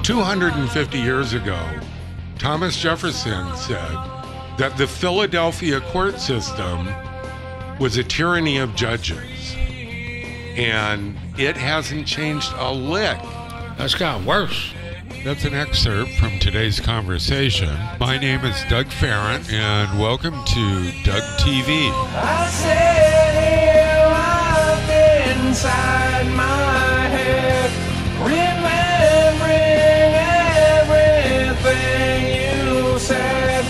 250 years ago, Thomas Jefferson said that the Philadelphia court system was a tyranny of judges. And it hasn't changed a lick. That's got worse. That's an excerpt from today's conversation. My name is Doug Farron, and welcome to Doug TV. I said here life inside my head, remembering everything you said.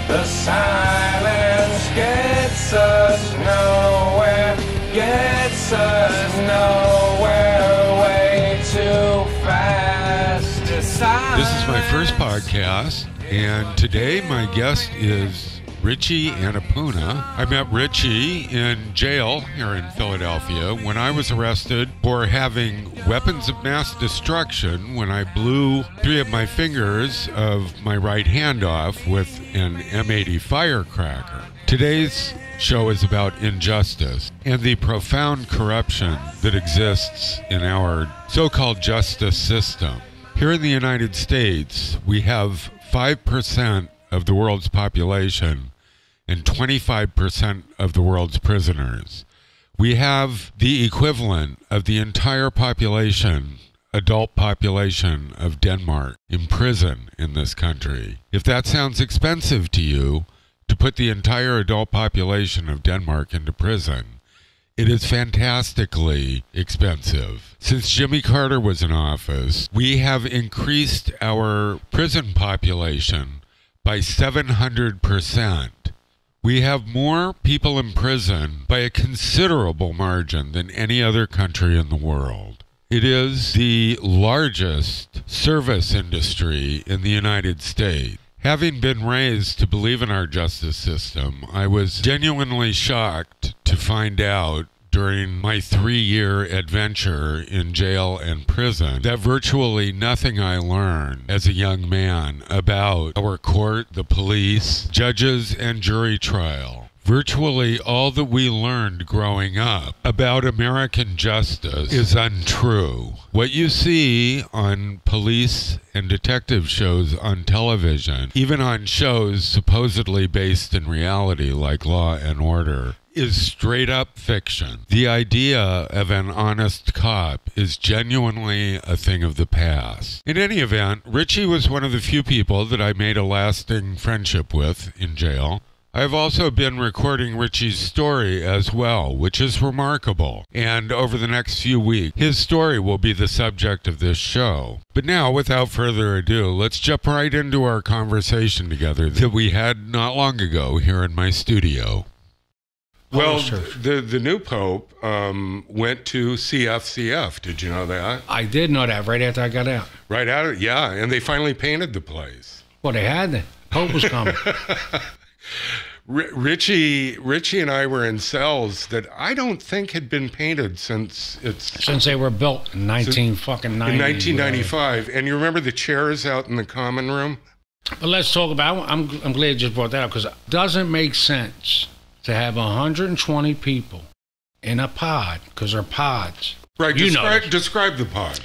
The silence gets us nowhere, gets us nowhere, way too fast. This is my first podcast, and today my guest is Richie Annapuna. I met Richie in jail here in Philadelphia when I was arrested for having weapons of mass destruction when I blew 3 of my fingers of my right hand off with an M80 firecracker. Today's show is about injustice and the profound corruption that exists in our so-called justice system. Here in the United States, we have 5% of the world's population and 25% of the world's prisoners. We have the equivalent of the entire population, adult population of Denmark, in prison in this country. If that sounds expensive to you, to put the entire adult population of Denmark into prison, it is fantastically expensive. Since Jimmy Carter was in office, we have increased our prison population by 700%. We have more people in prison by a considerable margin than any other country in the world. It is the largest service industry in the United States. Having been raised to believe in our justice system, I was genuinely shocked to find out during my 3-year adventure in jail and prison that virtually nothing I learned as a young man about our court, the police, judges, and jury trial. Virtually all that we learned growing up about American justice is untrue. What you see on police and detective shows on television, even on shows supposedly based in reality like Law and Order, is straight up fiction. The idea of an honest cop is genuinely a thing of the past. In any event, Richie was one of the few people that I made a lasting friendship with in jail. I've also been recording Richie's story as well, which is remarkable. And over the next few weeks, his story will be the subject of this show. But now, without further ado, let's jump right into our conversation together that we had not long ago here in my studio. Well, the new pope went to CFCF. Did you know that? I did know that right after I got out. Right out of yeah, and they finally painted the place. Well, they had the pope was coming. Richie and I were in cells that I don't think had been painted since they were built in 1995. And you remember the chairs out in the common room? But let's talk about. I'm glad you just brought that up because it doesn't make sense to have 120 people in a pod, because they're pods. Right, describe the pod.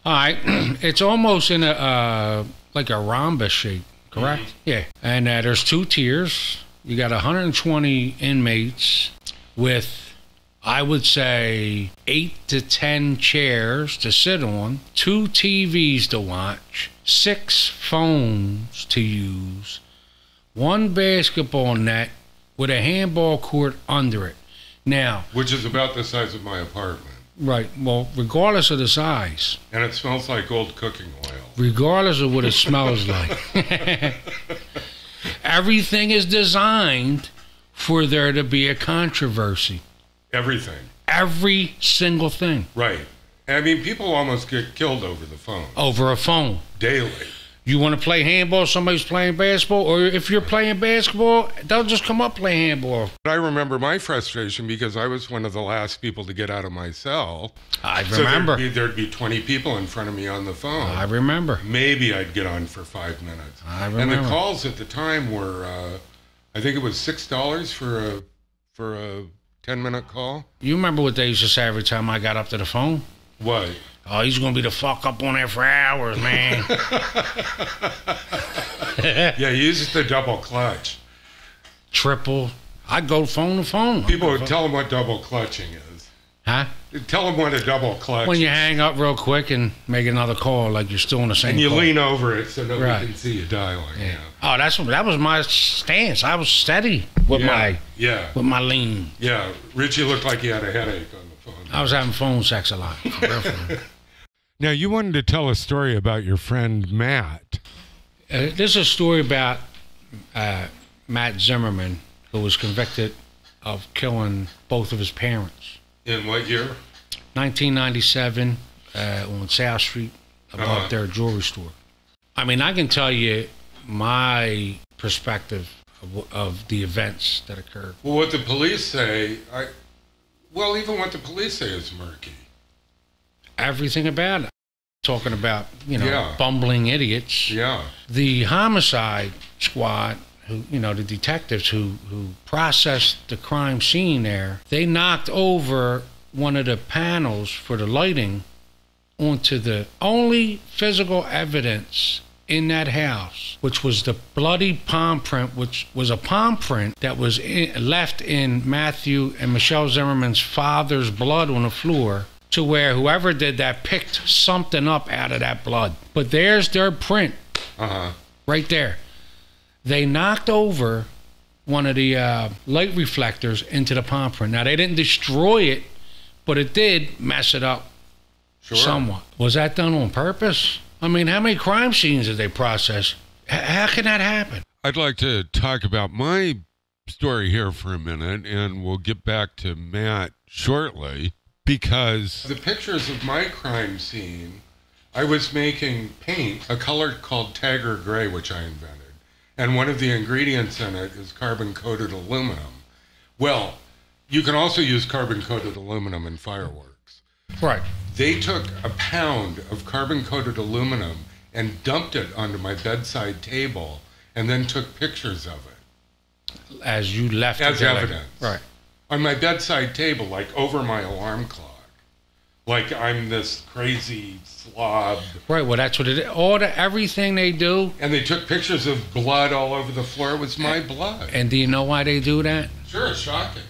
All right, it's almost in a like a rhombus shape, correct? Mm-hmm. Yeah, and there's 2 tiers. You got 120 inmates with, I would say, 8 to 10 chairs to sit on, 2 TVs to watch, 6 phones to use, 1 basketball net, with a handball court under it. Now, which is about the size of my apartment. Right. Well, regardless of the size. And it smells like old cooking oil. Regardless of what it smells like. Everything is designed for there to be a controversy. Everything. Every single thing. Right. I mean, people almost get killed over the phone. Over a phone. Daily. You want to play handball, somebody's playing basketball, or if you're playing basketball, they'll just come up play handball. I remember my frustration because I was one of the last people to get out of my cell. I remember. So there'd be 20 people in front of me on the phone. I remember. Maybe I'd get on for 5 minutes. I remember. And the calls at the time were, I think it was $6 for a 10-minute call. You remember what they used to say every time I got up to the phone? What? Oh, he's going to be the fuck up on there for hours, man. Yeah, he uses the double clutch. Triple. I'd go phone to phone. People would tell him what double clutching is. Huh? Tell him what a double clutch When you hang up real quick and make another call like you're still in the same and you call. lean over it so nobody Right. can see you dialing. Yeah. Oh, that was my stance. I was steady with Yeah. my lean. Yeah. Richie looked like he had a headache on the phone. I was having phone sex a lot. For real, for real. Now, you wanted to tell a story about your friend Matt. This is a story about Matt Zimmerman, who was convicted of killing both of his parents. In what year? 1997 on South Street above their jewelry store. I mean, I can tell you my perspective of the events that occurred. Well, what the police say, even what the police say is murky. Everything about it. Talking about, Yeah. bumbling idiots. Yeah. The homicide squad, the detectives who processed the crime scene there, they knocked over one of the panels for the lighting onto the only physical evidence in that house, which was the bloody palm print, which was a palm print that was left in Matthew and Michelle Zimmerman's father's blood on the floor, to where whoever did that picked something up out of that blood. But there's their print right there. They knocked over one of the light reflectors into the palm print. Now, they didn't destroy it, but it did mess it up somewhat. Was that done on purpose? I mean, how many crime scenes did they process? How can that happen? I'd like to talk about my story here for a minute, and we'll get back to Matt shortly, because the pictures of my crime scene, I was making paint, a color called Tiger Gray, which I invented. And one of the ingredients in it is carbon-coated aluminum. Well, you can also use carbon-coated aluminum in fireworks. Right. They took a pound of carbon-coated aluminum and dumped it onto my bedside table and then took pictures of it. As you left As it there, evidence. Right. On my bedside table, like over my alarm clock. Like I'm this crazy slob. Right, well, that's what it is. Everything they do. And they took pictures of blood all over the floor. It was my blood. And do you know why they do that? Sure, it's shocking.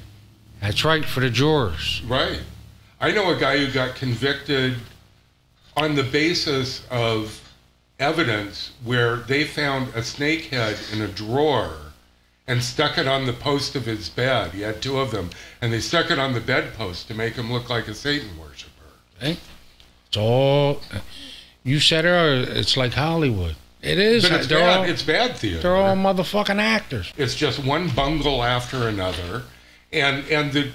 That's right, for the jurors. Right. I know a guy who got convicted on the basis of evidence where they found a snake head in a drawer and stuck it on the post of his bed. He had two of them, and they stuck it on the bedpost to make him look like a Satan worshiper. Hey, it's all, you said earlier, it's like Hollywood. It is. But it's bad. It's bad theater. They're all motherfucking actors. It's just one bungle after another, and the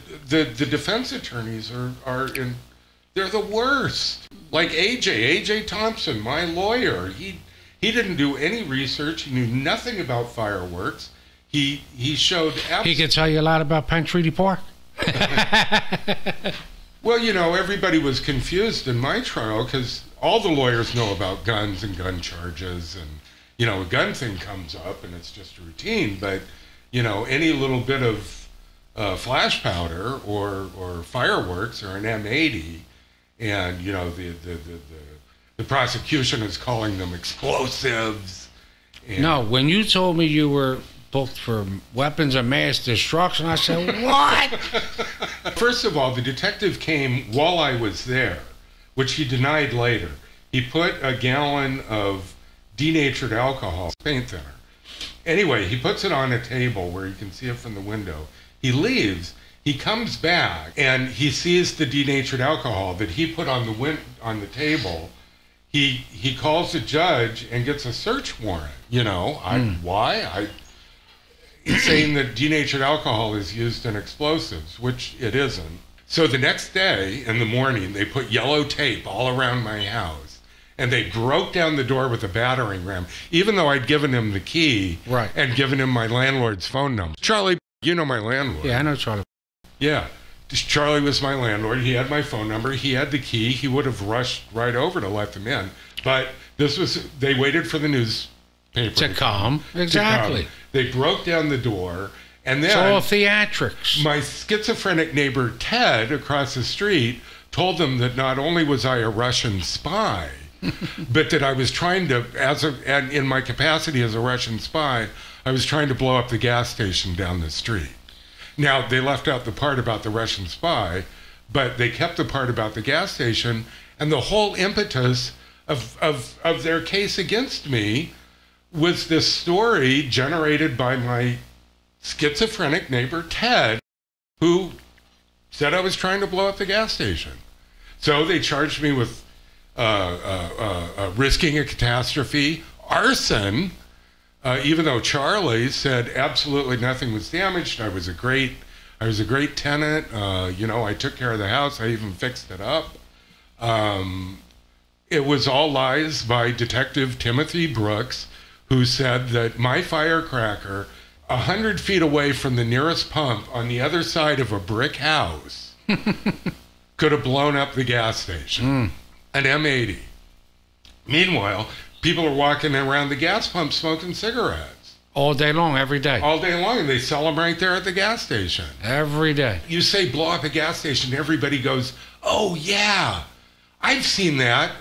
defense attorneys are they're the worst. Like AJ Thompson, my lawyer, he didn't do any research. He knew nothing about fireworks. He showed. He could tell you a lot about Penn Treaty Park. Well, everybody was confused in my trial because all the lawyers know about guns and gun charges, and a gun thing comes up and it's just routine. But any little bit of flash powder or fireworks or an M80, and the prosecution is calling them explosives. And No, when you told me you were booked for weapons of mass destruction, I said, what? First of all, the detective came while I was there, which he denied later. He put a gallon of denatured alcohol, paint thinner. Anyway, he puts it on a table where you can see it from the window. He leaves. He comes back and he sees the denatured alcohol that he put on the table. He calls the judge and gets a search warrant. Why? He's saying that denatured alcohol is used in explosives, which it isn't. So the next day in the morning, they put yellow tape all around my house, and they broke down the door with a battering ram, even though I'd given him the key and given him my landlord's phone number. Charlie, you know my landlord. Yeah, I know Charlie. Yeah. Charlie was my landlord. He had my phone number. He had the key. He would have rushed right over to let them in. But they waited for the newspaper to come. Exactly. They broke down the door, and then it's all theatrics. My schizophrenic neighbor Ted across the street told them that not only was I a Russian spy, but that I was trying to, and in my capacity as a Russian spy, I was trying to blow up the gas station down the street. Now, they left out the part about the Russian spy, but they kept the part about the gas station, and the whole impetus of their case against me was this story generated by my schizophrenic neighbor, Ted, who said I was trying to blow up the gas station. So they charged me with risking a catastrophe, arson, even though Charlie said absolutely nothing was damaged. I was a great tenant. I took care of the house. I even fixed it up. It was all lies by Detective Timothy Brooks, who said that my firecracker, 100 feet away from the nearest pump on the other side of a brick house, could have blown up the gas station, an M80. Meanwhile, people are walking around the gas pump smoking cigarettes. All day long, every day. All day long, and they sell them right there at the gas station. Every day. You say blow up a gas station, everybody goes, oh yeah, I've seen that.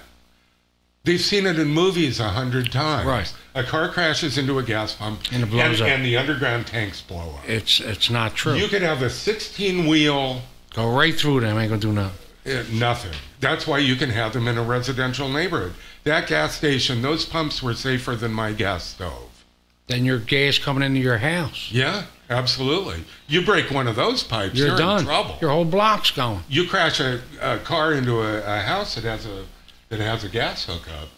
They've seen it in movies 100 times. Right. A car crashes into a gas pump and it blows up. And the underground tanks blow up. It's not true. You could have a 16-wheel... Go right through them, ain't gonna do nothing. Nothing. That's why you can have them in a residential neighborhood. That gas station, those pumps were safer than my gas stove. Then your gas coming into your house. Yeah, absolutely. You break one of those pipes, you're done. in trouble. Your whole block's going. You crash a car into a house that has a gas hookup.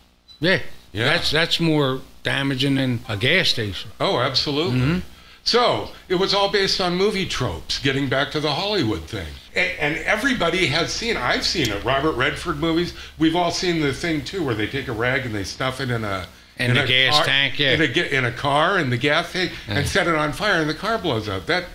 Yeah. Yeah. That's more damaging than a gas station. Oh, absolutely. Mm-hmm. So it was all based on movie tropes, getting back to the Hollywood thing. And everybody has seen, I've seen it, Robert Redford movies. We've all seen the thing too, where they take a rag and they stuff it in a gas car, tank, yeah. In a car, in the gas tank, and set it on fire, and the car blows up. That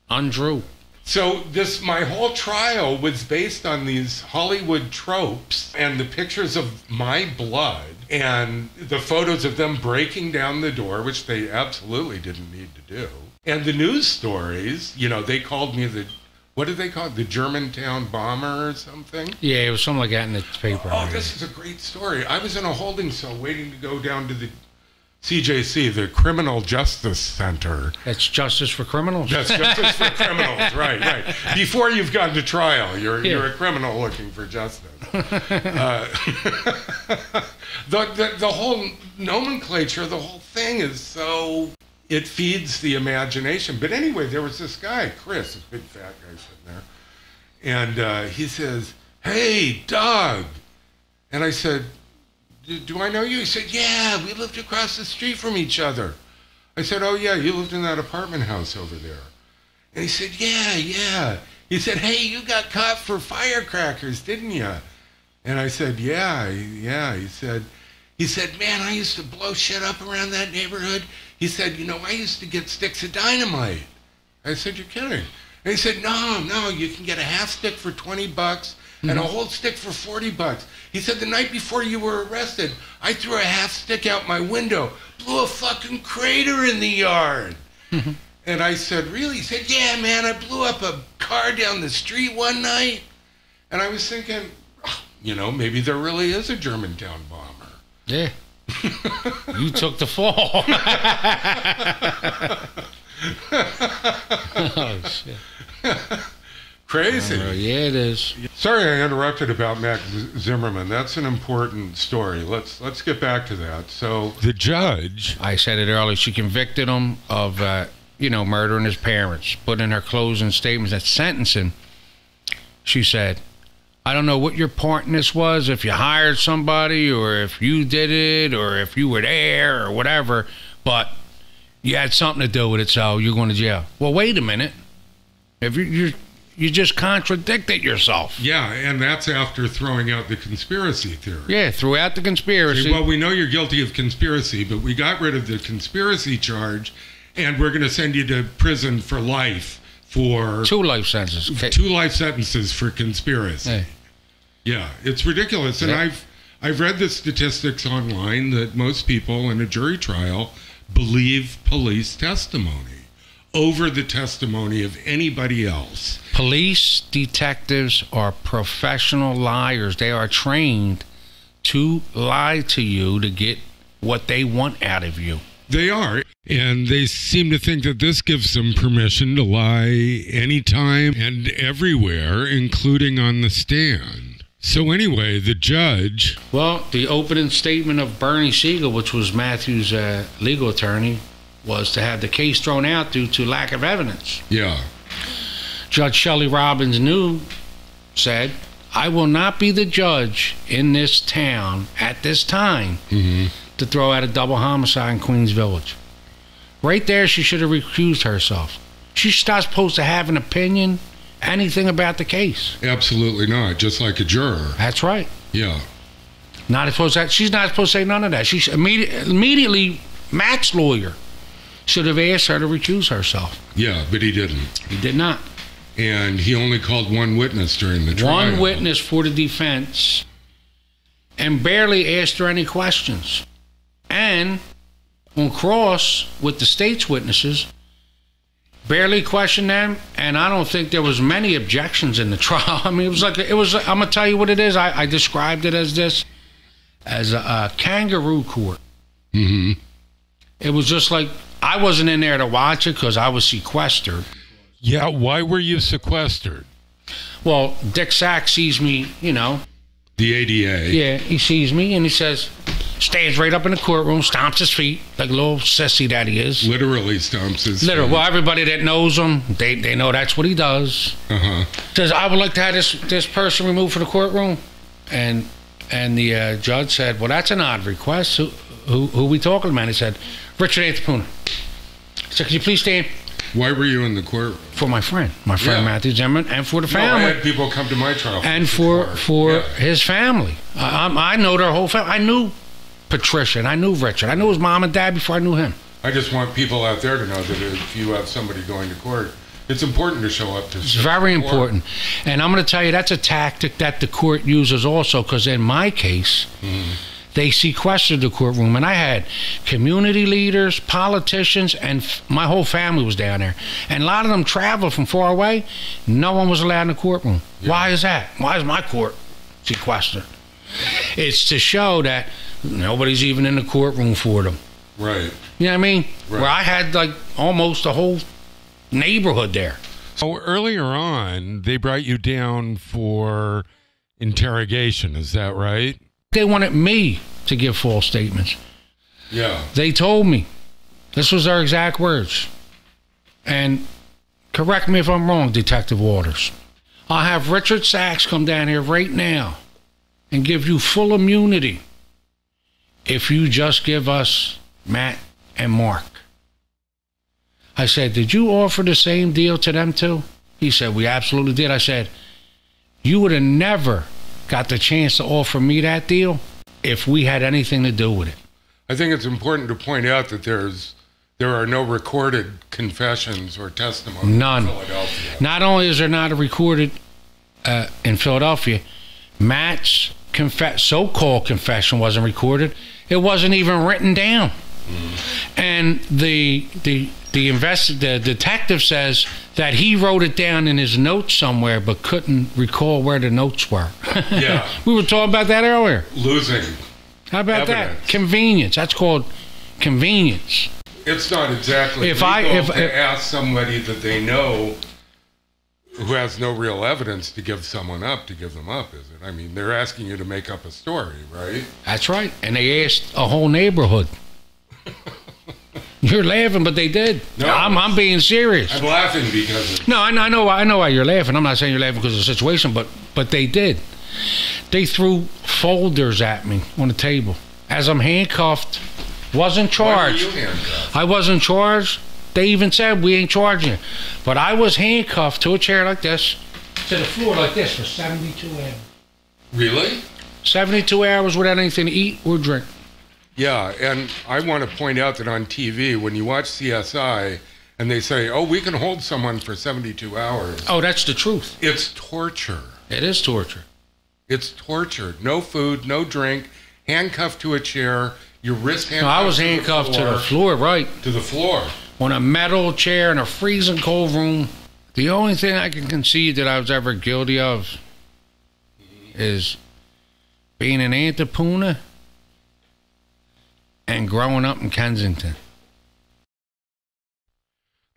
untrue. So my whole trial was based on these Hollywood tropes and the pictures of my blood and the photos of them breaking down the door, which they absolutely didn't need to do. And the news stories, they called me what did they call it? The Germantown bomber or something? Yeah, it was something like that in the paper. Oh, this is a great story. I was in a holding cell waiting to go down to the CJC, the Criminal Justice Center. That's justice for criminals? That's justice for criminals, right. Before you've gone to trial, you're a criminal looking for justice. The whole nomenclature, the whole thing is so... It feeds the imagination. But anyway, there was this guy, Chris, this big fat guy sitting there, and he says, "Hey, Doug." And I said, "Do I know you?" He said, "Yeah, we lived across the street from each other." I said, "Oh, yeah, you lived in that apartment house over there." And he said, Yeah. He said, "Hey, you got caught for firecrackers, didn't you?" And I said, Yeah. He said, "Man, I used to blow shit up around that neighborhood." He said, "I used to get sticks of dynamite." I said, "You're kidding." And he said, No, you can get a half stick for $20 and a whole stick for $40. He said, "The night before you were arrested, I threw a half stick out my window, blew a fucking crater in the yard." And I said, "Really?" He said, "Yeah, man, I blew up a car down the street one night." And I was thinking, maybe there really is a Germantown bomber. Yeah. You took the fall. Oh, shit. Crazy. Yeah, it is. Sorry I interrupted about Max Zimmerman. That's an important story. Let's get back to that. So the judge... I said it earlier. She convicted him of, murdering his parents. Put in her closing statements at sentencing, she said, "I don't know what your part in this was, if you hired somebody or if you did it or if you were there or whatever, but you had something to do with it, so you're going to jail." Well, wait a minute. If you just contradicted yourself. Yeah, and that's after throwing out the conspiracy theory. Yeah, threw out the conspiracy. Well, we know you're guilty of conspiracy, but we got rid of the conspiracy charge, and we're going to send you to prison for life for... 2 life sentences. Okay. 2 life sentences for conspiracy. Hey. Yeah, it's ridiculous. And Yeah. I've read the statistics online that most people in a jury trial believe police testimony. over the testimony of anybody else. Police detectives are professional liars. They are trained to lie to you to get what they want out of you. They are, and they seem to think that this gives them permission to lie anytime and everywhere, including on the stand. So anyway, the judge... Well, the opening statement of Bernie Siegel, which was Matthew's legal attorney, was to have the case thrown out due to lack of evidence. Yeah. Judge Shelley Robbins said, I will not be the judge in this town at this time to throw out a double homicide in Queens Village. Right there, she should have recused herself. She's not supposed to have an opinion, anything about the case. Absolutely not, just like a juror. That's right. Yeah. She's not supposed to say none of that. She's immediately, Matt's lawyer should have asked her to recuse herself. Yeah, but he didn't. He did not. And he only called one witness during the trial. One witness for the defense, and barely asked her any questions. And on cross with the state's witnesses, barely questioned them, and I don't think there was many objections in the trial. I mean, I'm gonna tell you what it is. I described it as a kangaroo court. Mm-hmm. It was just like, I wasn't in there to watch it because I was sequestered. Yeah, why were you sequestered? Well, Dick Sachs sees me, The ADA. Yeah, he sees me and he says, stands right up in the courtroom, stomps his feet like a little sissy that he is. Literally stomps his feet. Well, everybody that knows him, they know that's what he does. Says, I would like to have this person removed from the courtroom. And the judge said, well, that's an odd request. Who we talking about? He said, Richard Antipuna. He said, could you please stand? Why were you in the court? For my friend Matthew Zimmerman, and for the family. No, I had people come to my trial. And for his family. I know their whole family. I knew Patricia, and I knew Richard. I knew his mom and dad before I knew him. I just want people out there to know that if you have somebody going to court, it's important to show up to It's very important. And I'm going to tell you, that's a tactic that the court uses also, because in my case, they sequestered the courtroom, and I had community leaders, politicians, and my whole family was down there. And a lot of them traveled from far away. No one was allowed in the courtroom. Yeah. Why is that? Why is my court sequestered? It's to show that nobody's even in the courtroom for them. Right. You know what I mean? Right. Where I had like almost a whole neighborhood there. So earlier on, they brought you down for interrogation. Is that right? They wanted me to give false statements. Yeah. They told me. This was their exact words. And correct me if I'm wrong, Detective Waters. I'll have Richard Sachs come down here right now and give you full immunity if you just give us Matt and Mark. I said, did you offer the same deal to them too? He said, we absolutely did. I said, you would have never got the chance to offer me that deal if we had anything to do with it. I think it's important to point out that there are no recorded confessions or testimony. None. In Philadelphia. Not only is there not a recorded in Philadelphia, Matt's so-called confession wasn't recorded. It wasn't even written down. And the detective says that he wrote it down in his notes somewhere, but couldn't recall where the notes were. Yeah. We were talking about that earlier. Losing. How about evidence. that? Convenience. That's called convenience. It's not exactly if ask somebody that they know who has no real evidence to give someone up, to give them up, is it? I mean, they're asking you to make up a story, right? That's right. And they asked a whole neighborhood. You're laughing, but they did. No, I'm being serious. I'm laughing because of... No, I know why you're laughing. I'm not saying you're laughing because of the situation, but they did. They threw folders at me on the table as I'm handcuffed. Wasn't charged. Why were you handcuffed? I wasn't charged. They even said we ain't charging you. But I was handcuffed to a chair like this, to the floor like this for 72 hours. Really? 72 hours without anything to eat or drink. Yeah, and I want to point out that on TV, when you watch CSI and they say, oh, we can hold someone for 72 hours. Oh, that's the truth. It's torture. It is torture. It's torture. No food, no drink, handcuffed to a chair, your wrist handcuffed I was handcuffed to the floor, right. To the floor. on a metal chair in a freezing cold room. The only thing I can concede that I was ever guilty of is being an Antipuna and growing up in Kensington.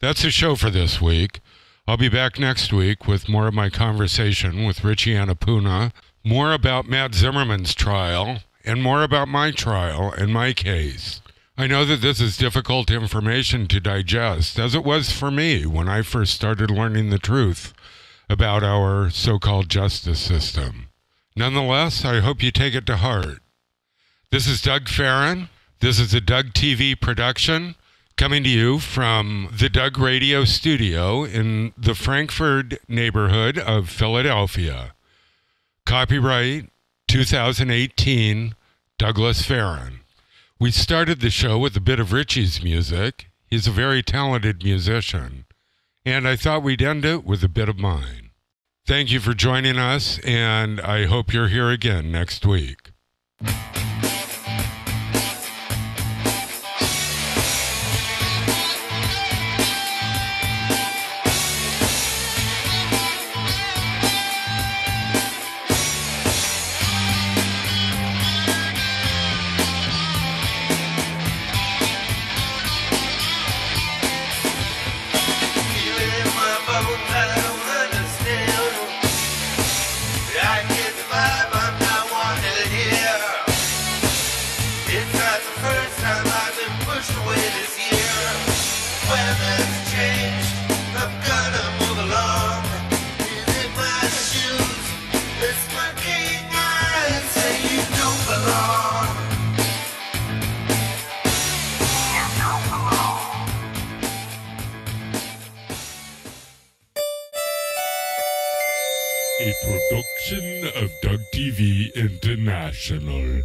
That's the show for this week. I'll be back next week with more of my conversation with Richie Annapuna, more about Matt Zimmerman's trial, and more about my trial and my case. I know that this is difficult information to digest, as it was for me when I first started learning the truth about our so-called justice system. Nonetheless, I hope you take it to heart. This is Doug Farron. This is a Doug TV production, coming to you from the Doug Radio studio in the Frankfurt neighborhood of Philadelphia. Copyright 2018, Douglas Farron. We started the show with a bit of Richie's music. He's a very talented musician. And I thought we'd end it with a bit of mine. Thank you for joining us, and I hope you're here again next week. A production of Doug TV International.